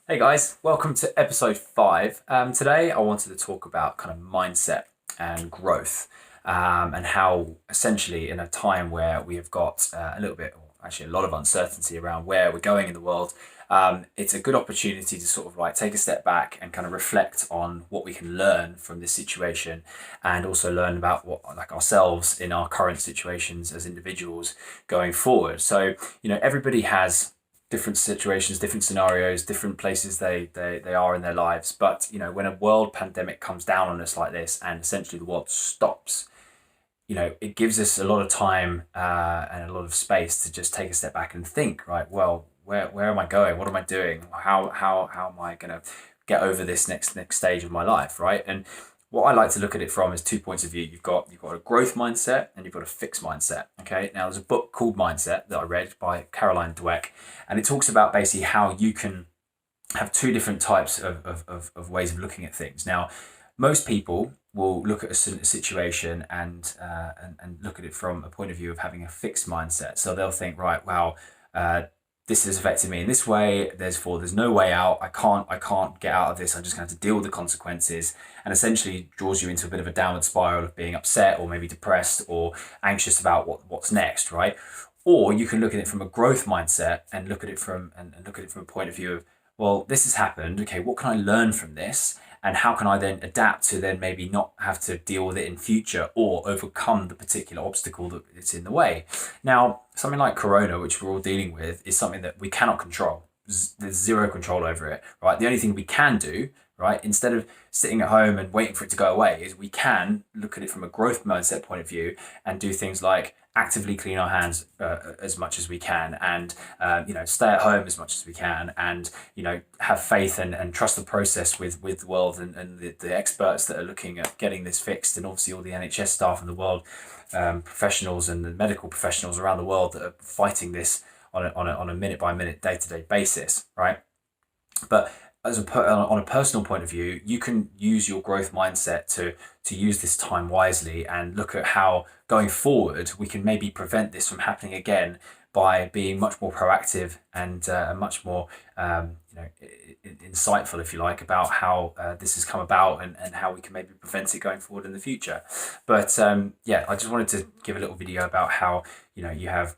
Hey guys, welcome to episode 5. Today I wanted to talk about kind of mindset and growth, and how essentially in a time where we have got a little bit, or actually a lot of uncertainty around where we're going in the world, it's a good opportunity to sort of like take a step back and kind of reflect on what we can learn from this situation, and also learn about what like ourselves in our current situations as individuals going forward. So, everybody has different situations, different scenarios, different places they are in their lives. But when a world pandemic comes down on us like this, and essentially the world stops, it gives us a lot of time and a lot of space to just take a step back and think. Right, well, where am I going? What am I doing? How am I going to get over this next stage of my life? Right, and what I like to look at it from is 2 points of view. You've got a growth mindset and you've got a fixed mindset. Okay. Now there's a book called Mindset that I read by Caroline Dweck, and it talks about basically how you can have two different types of ways of looking at things. Now, most people will look at a situation and look at it from a point of view of having a fixed mindset. So they'll think, right, wow, uh, this has affected me in this way. There's no way out. I can't get out of this. I'm just going to have to deal with the consequences, and essentially draws you into a bit of a downward spiral of being upset or maybe depressed or anxious about what's next, right? Or you can look at it from a growth mindset and look at it from a point of view of, well, this has happened. Okay, what can I learn from this? And how can I then adapt to then maybe not have to deal with it in future or overcome the particular obstacle that it's in the way? Now, something like Corona, which we're all dealing with, is something that we cannot control. There's zero control over it, right? The only thing we can do, right, instead of sitting at home and waiting for it to go away, is we can look at it from a growth mindset point of view and do things like actively clean our hands as much as we can, and stay at home as much as we can, and have faith and trust the process with the world and the experts that are looking at getting this fixed, and obviously all the NHS staff in the world, professionals and the medical professionals around the world that are fighting this on a minute by minute, day to day basis, right? But on a personal point of view, you can use your growth mindset to use this time wisely and look at how going forward we can maybe prevent this from happening again by being much more proactive and much more insightful, if you like, about how this has come about, and how we can maybe prevent it going forward in the future. But I just wanted to give a little video about how you have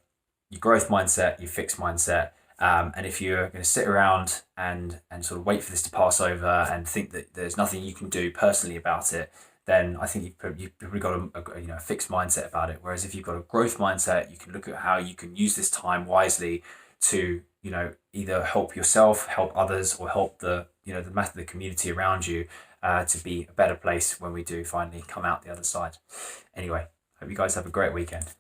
your growth mindset, your fixed mindset. And if you're going to sit around and sort of wait for this to pass over and think that there's nothing you can do personally about it, then I think you've probably got a fixed mindset about it. Whereas if you've got a growth mindset, you can look at how you can use this time wisely to either help yourself, help others, or help the community around you to be a better place when we do finally come out the other side. Anyway, hope you guys have a great weekend.